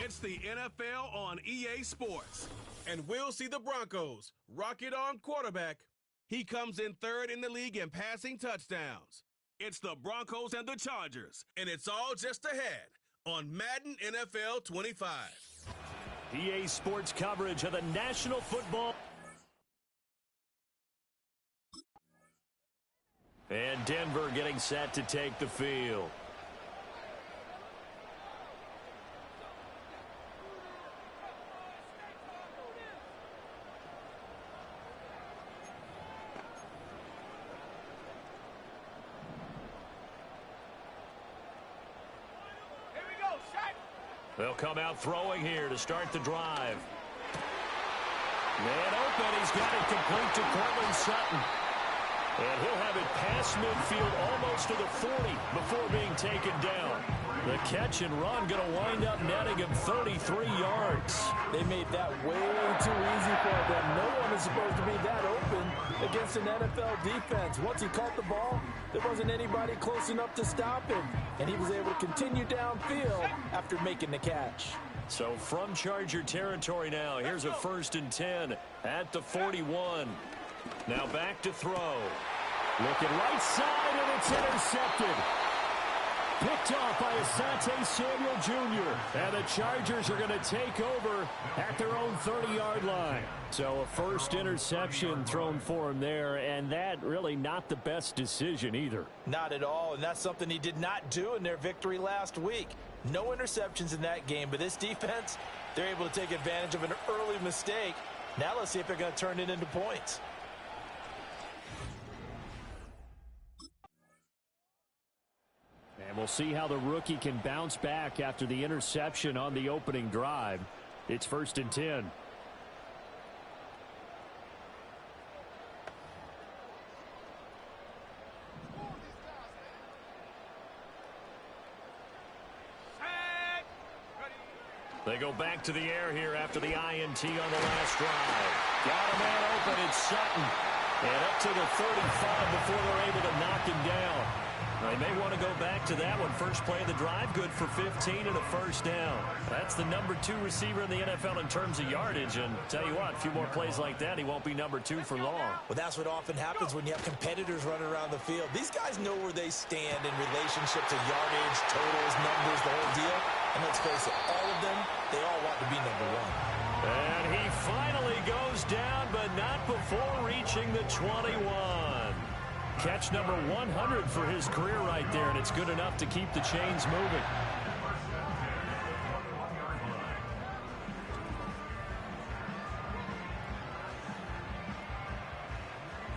It's the NFL on EA Sports. And we'll see the Broncos rocket-arm quarterback. He comes in third in the league in passing touchdowns. It's the Broncos and the Chargers, and it's all just ahead on Madden NFL 25. EA Sports coverage of the National Football. And Denver getting set to take the field. They'll come out throwing here to start the drive. Man open, he's got it complete to Cortland Sutton. And he'll have it past midfield almost to the 40 before being taken down. The catch and run going to wind up netting him 33 yards. They made that way too easy for them. No one is supposed to be that open against an NFL defense. Once he caught the ball, there wasn't anybody close enough to stop him. And he was able to continue downfield after making the catch. So from Charger territory now, here's a 1st and 10 at the 41. Now back to throw. Looking right side, and it's intercepted. Picked off by Asante Samuel Jr. And the Chargers are going to take over at their own 30-yard line. So a first interception thrown for him there, and that really not the best decision either. Not at all, and that's something he did not do in their victory last week. No interceptions in that game, but this defense, they're able to take advantage of an early mistake. Now let's see if they're going to turn it into points. And we'll see how the rookie can bounce back after the interception on the opening drive. It's 1st and 10. They go back to the air here after the INT on the last drive. Got a man open, it's Sutton. And up to the 35 before they're able to knock him down. They may want to go back to that one. First play of the drive, good for 15 and a first down. That's the number 2 receiver in the NFL in terms of yardage. And tell you what, a few more plays like that, he won't be number 2 for long. Well, that's what often happens when you have competitors running around the field. These guys know where they stand in relationship to yardage, totals, numbers, the whole deal. And let's face it, all of them, they all want to be number 1. And he finally goes down, but not before reaching the 21. Catch number 100 for his career right there, and it's good enough to keep the chains moving.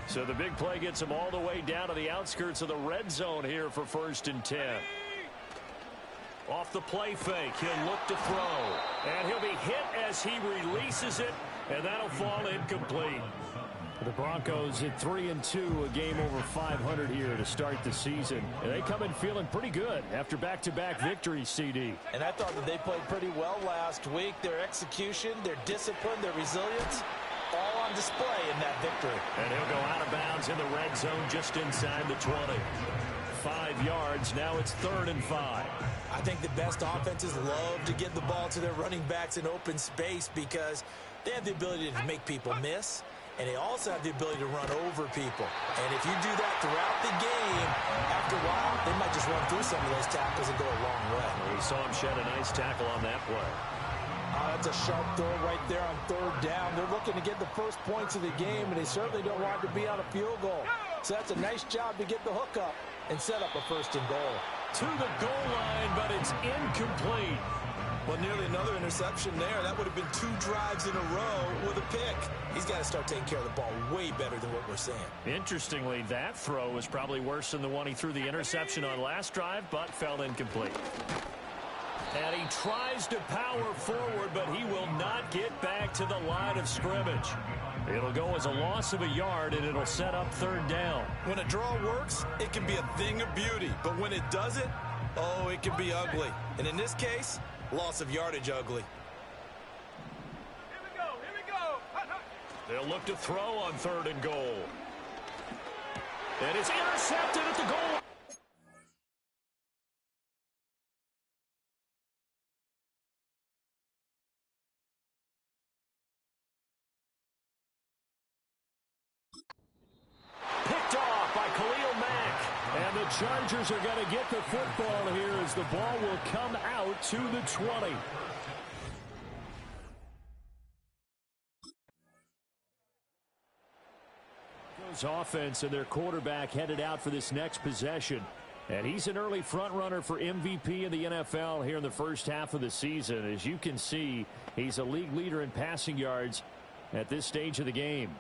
So the big play gets him all the way down to the outskirts of the red zone here for 1st and 10. Off the play fake, he'll look to throw. And he'll be hit as he releases it, and that'll fall incomplete. The Broncos at 3-2, a game over 500 here to start the season. And they come in feeling pretty good after back-to-back victories, CD. And I thought that they played pretty well last week. Their execution, their discipline, their resilience, all on display in that victory. And he'll go out of bounds in the red zone just inside the 20. 5 yards, now it's 3rd and 5. I think the best offenses love to get the ball to their running backs in open space because they have the ability to make people miss. And they also have the ability to run over people. And if you do that throughout the game, after a while, they might just run through some of those tackles and go a long way. We saw him shed a nice tackle on that play. That's a sharp throw right there on 3rd down. They're looking to get the first points of the game, and they certainly don't want to be on a field goal. So that's a nice job to get the hook up and set up a 1st and goal. To the goal line, but it's incomplete. Well, nearly another interception there. That would have been 2 drives in a row with a pick. He's got to start taking care of the ball way better than what we're seeing. Interestingly, that throw was probably worse than the one he threw the interception on last drive, but fell incomplete. And he tries to power forward, but he will not get back to the line of scrimmage. It'll go as a loss of a yard, and it'll set up 3rd down. When a draw works, it can be a thing of beauty. But when it doesn't, oh, it can be ugly. And in this case, loss of yardage ugly. Here we go. They'll look to throw on 3rd and goal. And it's intercepted at the goal. Chargers are going to get the football here as the ball will come out to the 20. Offense and their quarterback headed out for this next possession. And he's an early front runner for MVP in the NFL here in the first half of the season. As you can see, he's a league leader in passing yards at this stage of the game.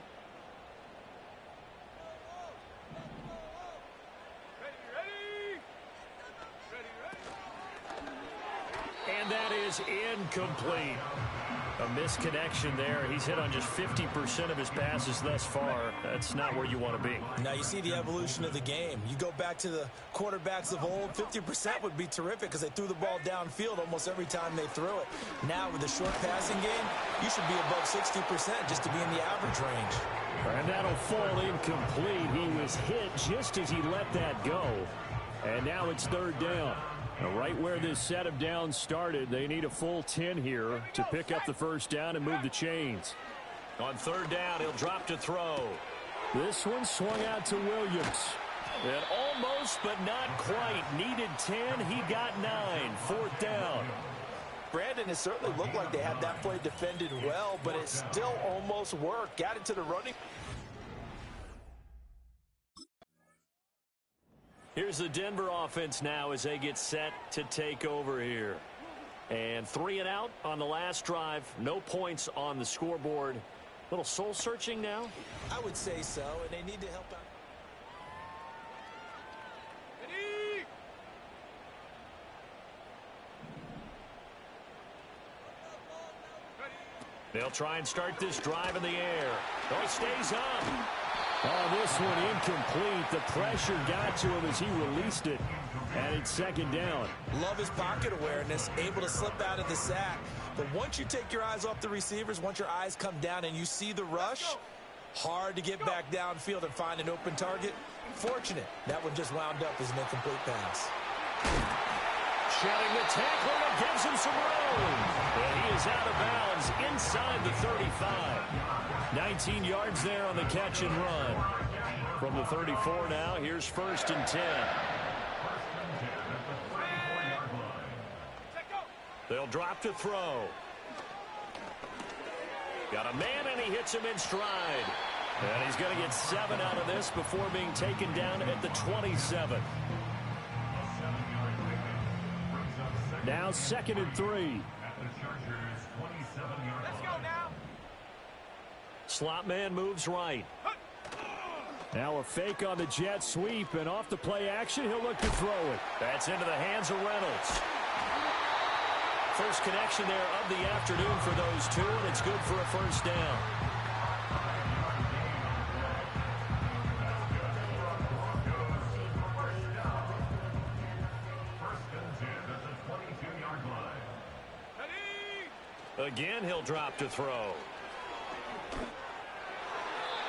And that is incomplete. A misconnection there. He's hit on just 50% of his passes thus far. That's not where you want to be. Now you see the evolution of the game. You go back to the quarterbacks of old, 50% would be terrific because they threw the ball downfield almost every time they threw it. Now with the short passing game, you should be above 60% just to be in the average range. And that'll fall incomplete. He was hit just as he let that go. And now it's third down. Right where this set of downs started, they need a full 10 here to pick up the first down and move the chains. On third down, he'll drop to throw. This one swung out to Williams. And almost, but not quite. Needed 10. He got 9. Fourth down. Brandon, it certainly looked like they had that play defended well, but it still almost worked. Got it to the running. Here's the Denver offense now as they get set to take over here. And 3 and out on the last drive. No points on the scoreboard. Little soul searching now? I would say so, and they need to help out. They'll try and start this drive in the air. Oh, he stays up. Oh, this one incomplete. The pressure got to him as he released it. And it's second down. Love his pocket awareness, able to slip out of the sack. But once you take your eyes off the receivers, once your eyes come down and you see the rush, hard to get back downfield and find an open target. Fortunate, that one just wound up as an incomplete pass. Shedding the tackle that gives him some room. And he is out of bounds inside the 35. 19 yards there on the catch and run. From the 34 now, here's first and 10. They'll drop to throw. Got a man, and he hits him in stride. And he's going to get 7 out of this before being taken down at the 27. Now 2nd and 3. Slot man moves right. Now a fake on the jet sweep, and off the play action, he'll look to throw it. That's into the hands of Reynolds. First connection there of the afternoon for those two, and it's good for a first down. Again, he'll drop to throw.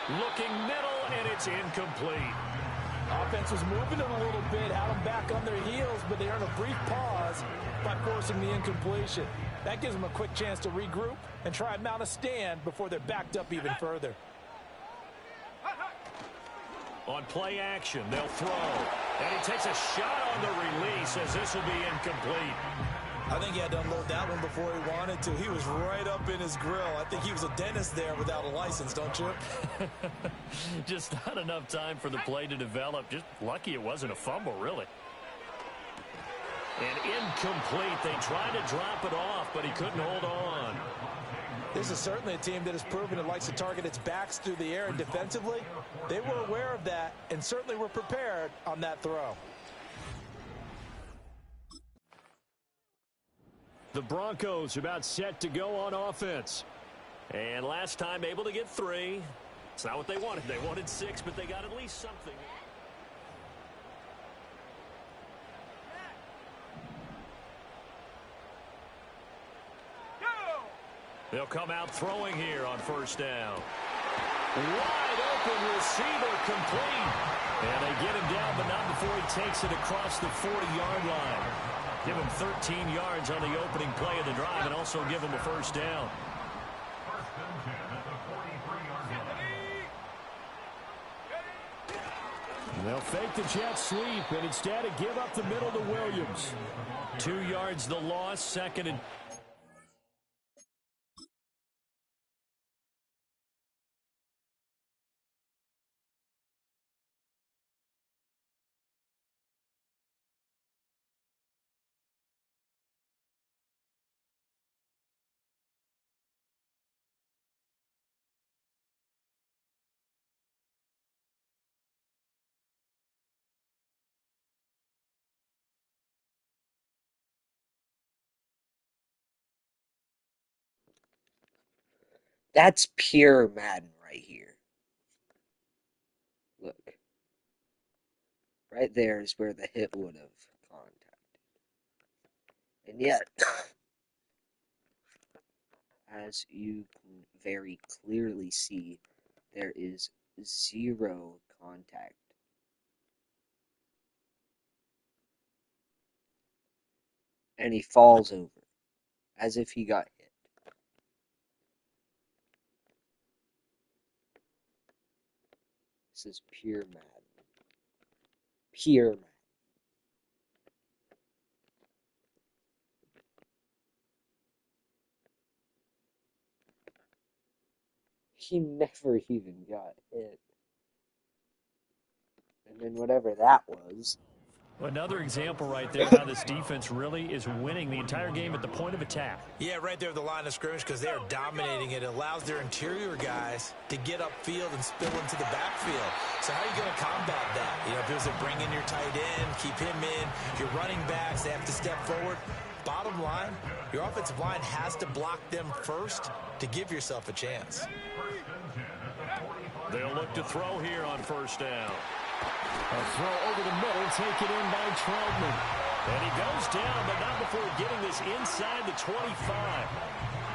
Looking middle, and it's incomplete. Offense was moving it a little bit, had them back on their heels, but they earned a brief pause by forcing the incompletion. That gives them a quick chance to regroup and try and mount a stand before they're backed up even further. On play action, they'll throw. And he takes a shot on the release as this will be incomplete. I think he had to unload that one before he wanted to. He was right up in his grill. I think he was a dentist there without a license, don't you? Just not enough time for the play to develop. Just lucky it wasn't a fumble, really. And incomplete. They tried to drop it off, but he couldn't hold on. This is certainly a team that has proven it likes to target its backs through the air, and defensively, they were aware of that and certainly were prepared on that throw. The Broncos about set to go on offense. And last time able to get 3. It's not what they wanted. They wanted 6, but they got at least something. They'll come out throwing here on first down. Wide open receiver complete. And they get him down, but not before he takes it across the 40-yard line. Give him 13 yards on the opening play of the drive and also give him a first down. And they'll fake the jet sweep and instead give up the middle to Williams. 2 yards the loss, second and... That's pure Madden right here. Look. Right there is where the hit would have contacted. And yet, as you can very clearly see, there is 0 contact. And he falls over, as if he got hit. This is pure Madden. Pure Madden. He never even got hit. And then whatever that was. Another example right there how this defense really is winning the entire game at the point of attack. Yeah, right there at the line of scrimmage because they are dominating it. It allows their interior guys to get upfield and spill into the backfield. So how are you going to combat that? You know, if it was to bring in your tight end, keep him in, your running backs, they have to step forward. Bottom line, your offensive line has to block them first to give yourself a chance. They'll look to throw here on first down. A throw over the middle, taken in by Troutman. And he goes down, but not before getting this inside the 25.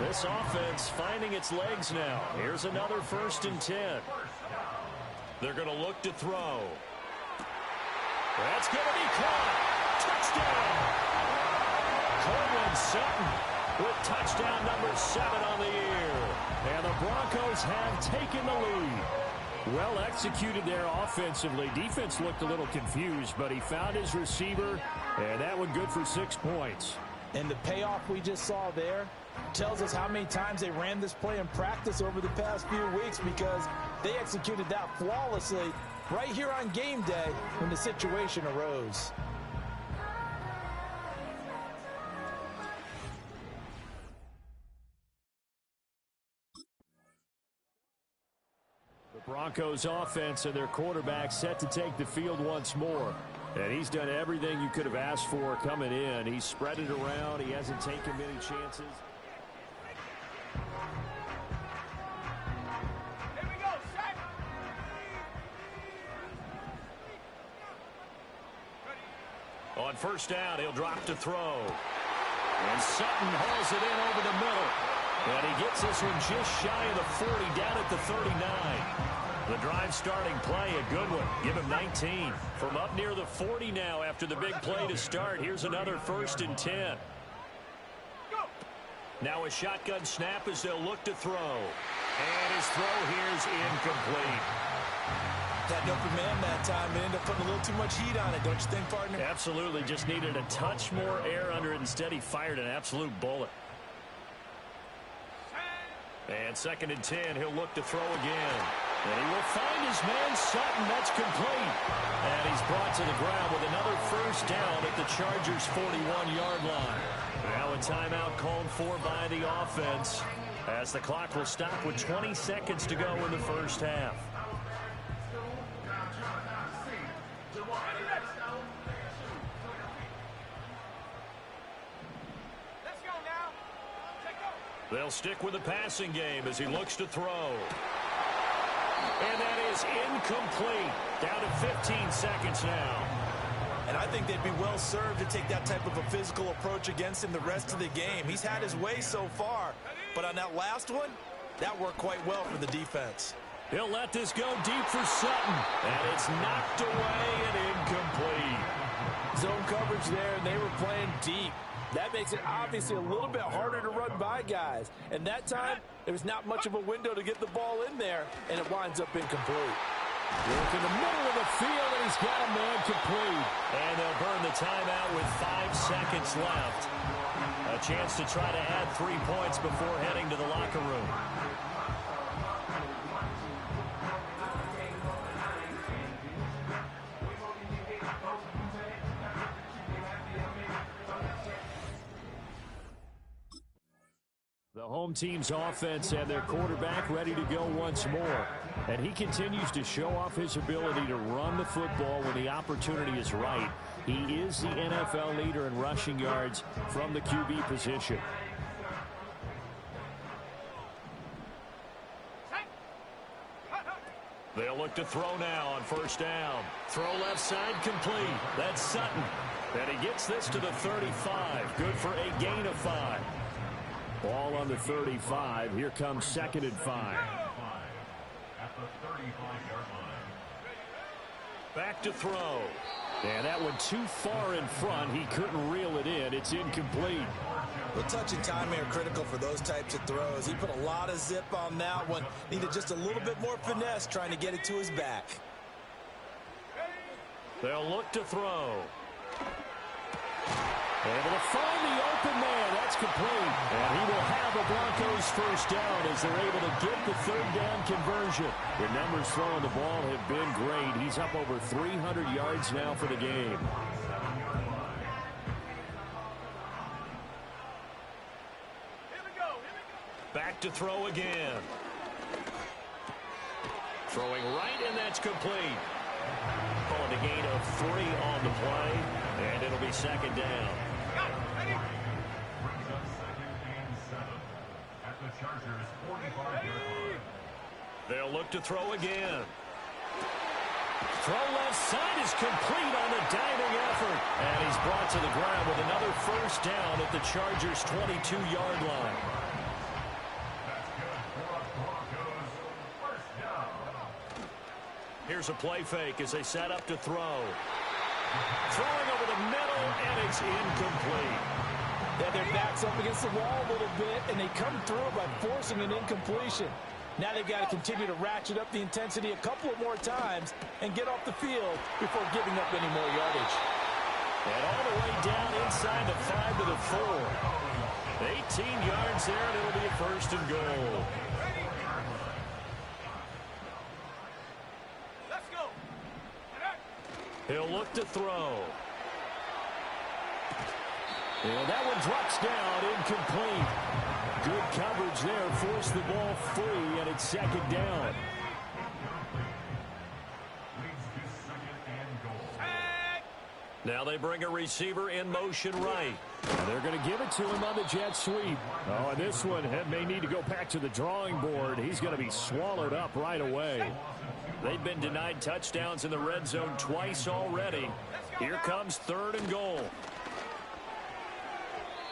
This offense finding its legs now. Here's another 1st and 10. They're going to look to throw. That's going to be caught. Touchdown! Coleman Sutton with touchdown number 7 on the year. And the Broncos have taken the lead. Well executed there offensively. Defense looked a little confused, but he found his receiver, and that one good for 6 points. And the payoff we just saw there tells us how many times they ran this play in practice over the past few weeks because they executed that flawlessly right here on game day when the situation arose. Broncos offense and their quarterback set to take the field once more. And he's done everything you could have asked for coming in. He's spread it around. He hasn't taken many chances. Here we go, set. On first down, he'll drop to throw. And Sutton hauls it in over the middle. And he gets this one just shy of the 40, down at the 39. The drive starting play, a good one. Give him 19. From up near the 40 now after the big play to start. Here's another 1st and 10. Now a shotgun snap as they'll look to throw. And his throw here's incomplete. Had an open man that time and ended up putting a little too much heat on it, don't you think, partner? Absolutely. Just needed a touch more air under it. Instead, he fired an absolute bullet. And 2nd and 10, he'll look to throw again. And he will find his man Sutton. That's complete. And he's brought to the ground with another 1st down at the Chargers' 41-yard line. Now a timeout called for by the offense as the clock will stop with 20 seconds to go in the first half. They'll stick with the passing game as he looks to throw. And that is incomplete. Down to 15 seconds now. And I think they'd be well served to take that type of a physical approach against him the rest of the game. He's had his way so far, but on that last one, that worked quite well for the defense. He'll let this go deep for Sutton. And it's knocked away and incomplete. Zone coverage there, and they were playing deep. That makes it obviously a little bit harder to run by guys. And that time, there was not much of a window to get the ball in there, and it winds up incomplete. Look in the middle of the field, and he's got a man complete. And they'll burn the timeout with 5 seconds left. A chance to try to add 3 points before heading to the locker room. The home team's offense and their quarterback ready to go once more. And he continues to show off his ability to run the football when the opportunity is right. He is the NFL leader in rushing yards from the QB position. They'll look to throw now on first down. Throw left side complete. That's Sutton. And he gets this to the 35. Good for a gain of 5. Ball on the 35. Here comes 2nd and 5. Back to throw. And that one too far in front. He couldn't reel it in. It's incomplete. Well, touch and timing are critical for those types of throws. He put a lot of zip on that one. Needed just a little bit more finesse trying to get it to his back. They'll look to throw. Able to find the open man. That's complete. And he will have a Broncos first down as they're able to get the 3rd down conversion. The numbers throwing the ball have been great. He's up over 300 yards now for the game. Back to throw again. Throwing right, and that's complete. Calling a gain of 3 on the play, and it'll be 2nd down. They'll look to throw again. Throw left side is complete on the diving effort. And he's brought to the ground with another first down at the Chargers' 22-yard line. Here's a play fake as they set up to throw. Throwing over the middle, and it's incomplete. Yeah, their back's up against the wall a little bit, and they come through by forcing an incompletion. Now they've got to continue to ratchet up the intensity a couple of more times and get off the field before giving up any more yardage. And all the way down inside the 5 to the 4. 18 yards there, and it'll be a 1st and goal. He'll look to throw. And that one drops down, incomplete. Good coverage there, forced the ball free, and it's 2nd down. Now they bring a receiver in motion right. And they're going to give it to him on the jet sweep. Oh, and this one may need to go back to the drawing board. He's going to be swallowed up right away. They've been denied touchdowns in the red zone twice already. Here comes 3rd and goal.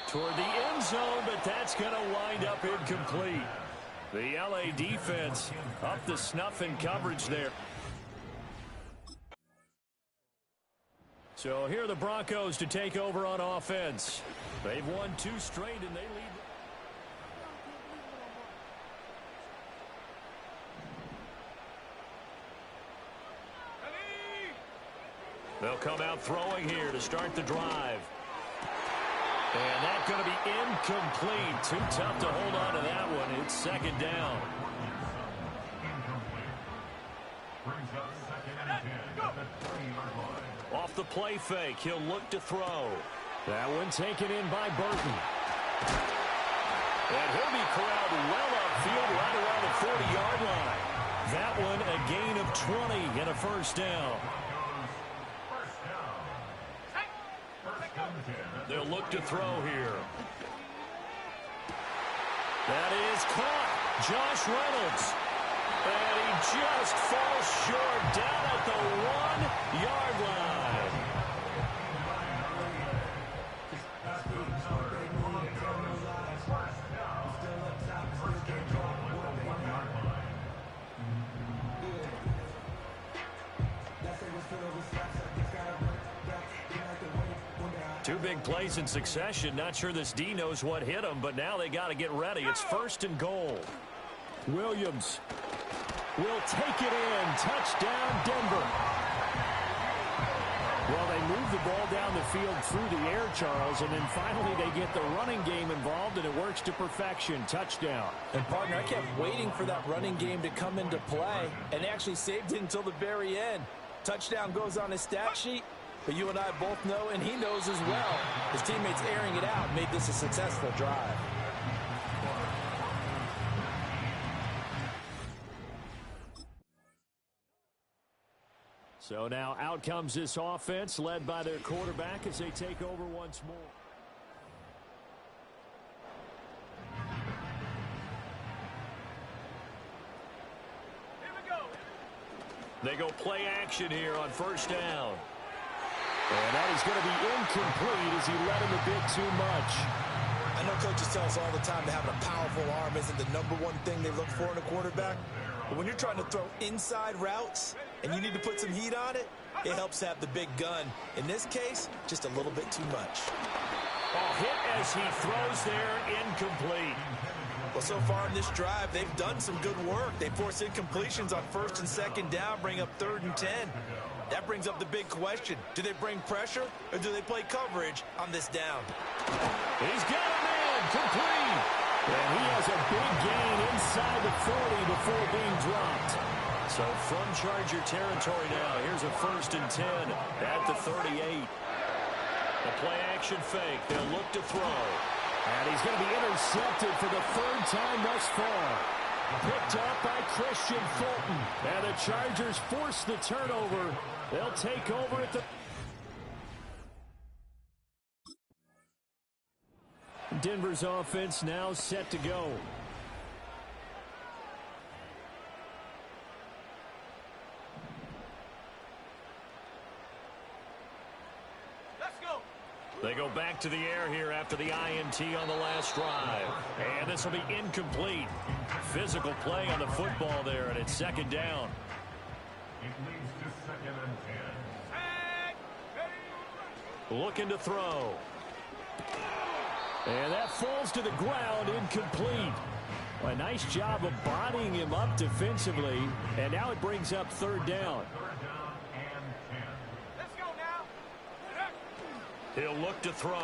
Toward the end zone, but that's going to wind up incomplete. The LA defense up the snuff in coverage there. So here are the Broncos to take over on offense. They've won 2 straight, and they lead. They'll come out throwing here to start the drive. And that's going to be incomplete. Too tough to hold on to that one. It's 2nd down. Off the play fake, he'll look to throw. That one taken in by Burton. And he'll be corralled well upfield right around the 40-yard line. That one a gain of 20 and a 1st down. They'll look to throw here. That is caught. Josh Reynolds. And he just falls short down at the 1-yard line. Two big plays in succession. Not sure this D knows what hit him, but now they got to get ready. It's 1st and goal. Williams. will take it in. Touchdown, Denver. Well, they move the ball down the field through the air, Charles, and then finally they get the running game involved, and it works to perfection. Touchdown. And, partner, I kept waiting for that running game to come into play, and actually saved it until the very end. Touchdown goes on his stat sheet, but you and I both know, and he knows as well, his teammates airing it out made this a successful drive. So now out comes this offense, led by their quarterback as they take over once more. Here we go. They go play action here on first down. And that is going to be incomplete as he led him a bit too much. I know coaches tell us all the time that having a powerful arm isn't the number one thing they look for in a quarterback. But when you're trying to throw inside routes and you need to put some heat on it, it helps have the big gun. In this case, just a little bit too much. Hit as he throws there, incomplete. Well, so far in this drive, they've done some good work. They force incompletions on first and second down, bring up 3rd and 10. That brings up the big question. Do they bring pressure or do they play coverage on this down? He's got a man, complete. And he has a big gain inside the 40 before being dropped. So from Charger territory now, here's a 1st and 10 at the 38. The play action fake. They'll look to throw. And he's going to be intercepted for the 3rd time thus far. Picked up by Christian Fulton. And the Chargers force the turnover. They'll take over at the... Denver's offense now set to go. They go back to the air here after the INT on the last drive. And this will be incomplete. Physical play on the football there, and it's 2nd down. It leads to 2nd and 10. Looking to throw. And that falls to the ground, incomplete. A nice job of bodying him up defensively. And now it brings up 3rd down. He'll look to throw.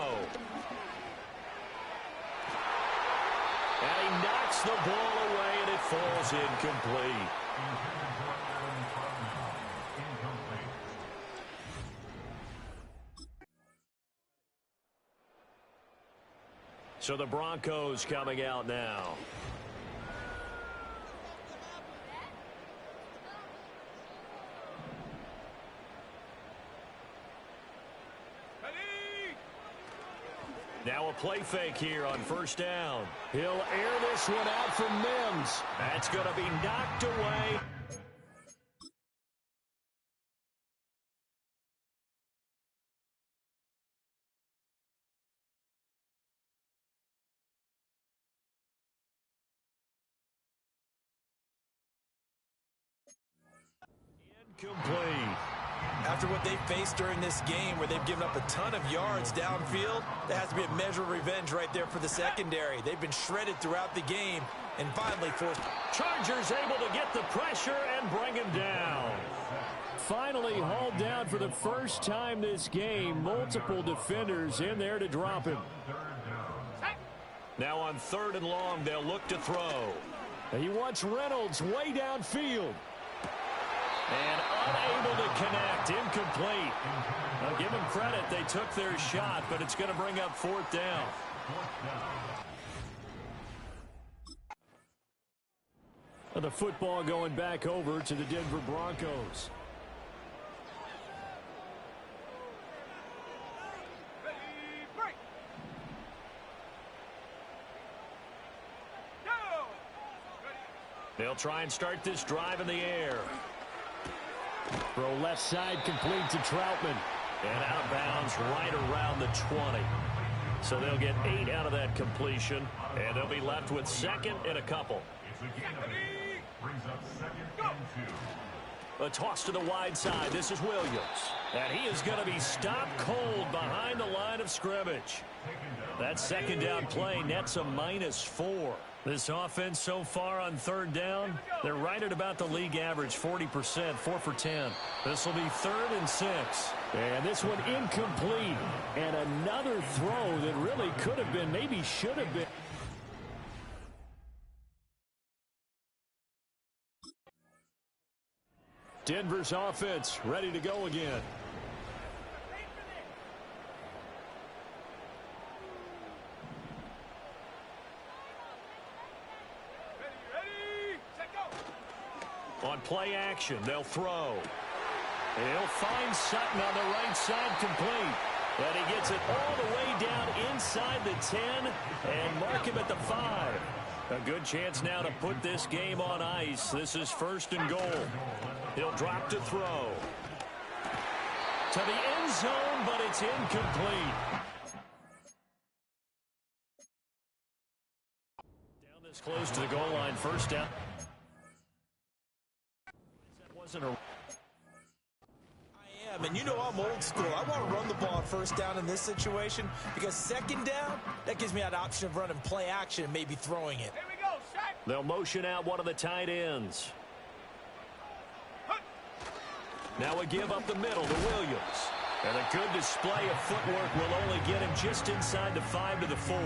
And he knocks the ball away, and it falls incomplete. So the Broncos coming out now. Now a play fake here on 1st down. He'll air this one out from Mims. That's going to be knocked away. Incomplete. After what they've faced during this game where they've given up a ton of yards downfield, that has to be a measure of revenge right there for the secondary. They've been shredded throughout the game and finally forced. Chargers able to get the pressure and bring him down. Finally hauled down for the first time this game. Multiple defenders in there to drop him. Now on 3rd and long, they'll look to throw. He wants Reynolds way downfield. And unable to connect, incomplete. Now give them credit, they took their shot, but it's going to bring up 4th down. The football going back over to the Denver Broncos. They'll try and start this drive in the air. Throw left side complete to Troutman. And out of bounds right around the 20. So they'll get 8 out of that completion. And they'll be left with 2nd and a couple. It's a gain of 8. Brings up 2nd and 2. A toss to the wide side. This is Williams. And he is going to be stopped cold behind the line of scrimmage. That second down play nets a -4. This offense so far on third down, they're right at about the league average, 40%, 4 for 10. This will be 3rd and 6. And this one incomplete. And another throw that really could have been, maybe should have been. Denver's offense ready to go again. On play action, they'll throw. He'll find Sutton on the right side, complete. And he gets it all the way down inside the 10 and mark him at the 5. A good chance now to put this game on ice. This is 1st and goal. He'll drop to throw. To the end zone, but it's incomplete. Down this close to the goal line, 1st down. That wasn't a... And you know I'm old school. I want to run the ball on 1st down in this situation because 2nd down, that gives me that option of running play action and maybe throwing it. Here we go, Shaq. They'll motion out one of the tight ends. Now a give up the middle to Williams. And a good display of footwork will only get him just inside the 5 to the 4.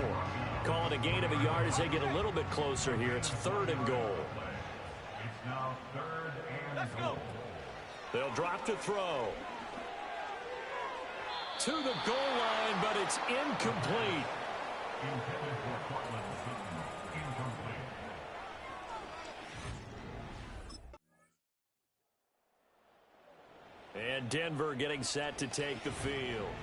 Call it a gain of a yard as they get a little bit closer here. It's 3rd and goal. It's now 3rd and goal. They'll drop to throw. To the goal line, but it's incomplete. Intended for Cortland Sutton. Incomplete. And Denver getting set to take the field.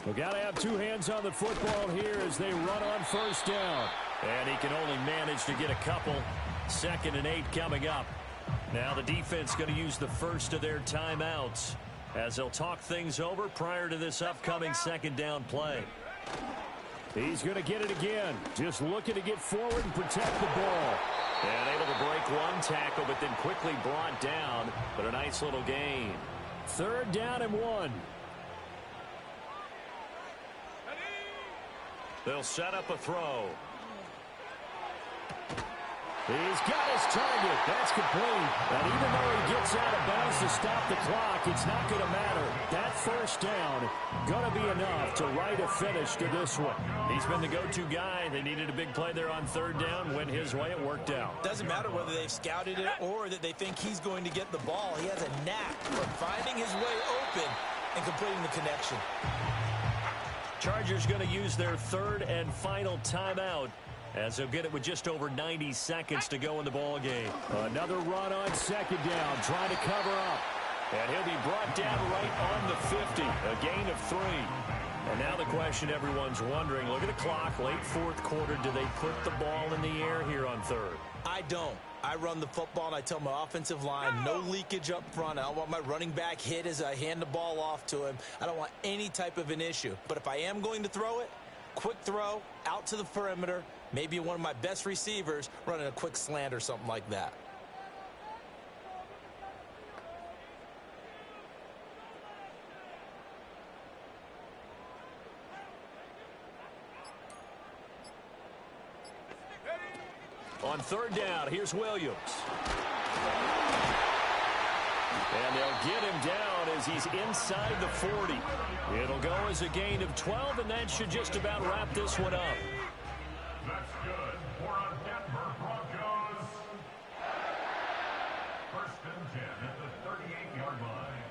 We've got to have 2 hands on the football here as they run on 1st down. And he can only manage to get a couple. 2nd and 8 coming up. Now the defense going to use the first of their timeouts as they'll talk things over prior to this upcoming 2nd down play. He's going to get it again. Just looking to get forward and protect the ball. And able to break one tackle, but then quickly brought down. But a nice little gain. 3rd down and 1. They'll set up a throw. He's got his target. That's complete. And even though he gets out of bounds to stop the clock, it's not going to matter. That 1st down going to be enough to write a finish to this one. He's been the go-to guy. They needed a big play there on 3rd down. Went his way. It worked out. Doesn't matter whether they've scouted it or that they think he's going to get the ball. He has a knack for finding his way open and completing the connection. Chargers going to use their 3rd and final timeout as they'll get it with just over 90 seconds to go in the ball game. Another run on 2nd down, trying to cover up. And he'll be brought down right on the 50, a gain of 3. And now the question everyone's wondering, look at the clock, late 4th quarter, do they put the ball in the air here on 3rd? I don't. I run the football, and I tell my offensive line, no leakage up front. I don't want my running back hit as I hand the ball off to him. I don't want any type of an issue. But if I am going to throw it, quick throw, out to the perimeter, maybe one of my best receivers running a quick slant or something like that. On 3rd down, here's Williams. And they'll get him down as he's inside the 40. It'll go as a gain of 12, and that should just about wrap this one up. That's good. For a Denver Broncos. 1st and 10 at the 38-yard line.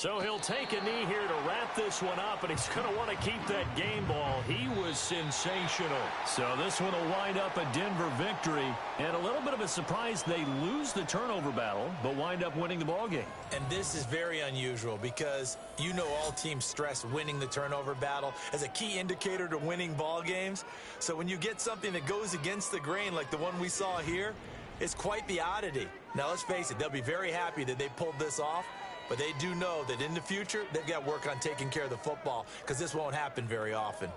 So he'll take a knee here to wrap this one up, and he's going to want to keep that game ball. He was sensational. So this one will wind up a Denver victory. And a little bit of a surprise, they lose the turnover battle, but wind up winning the ball game. And this is very unusual because you know all teams stress winning the turnover battle as a key indicator to winning ball games. So when you get something that goes against the grain like the one we saw here, it's quite the oddity. Now, let's face it, they'll be very happy that they pulled this off. But they do know that in the future, they've got to work on taking care of the football because this won't happen very often.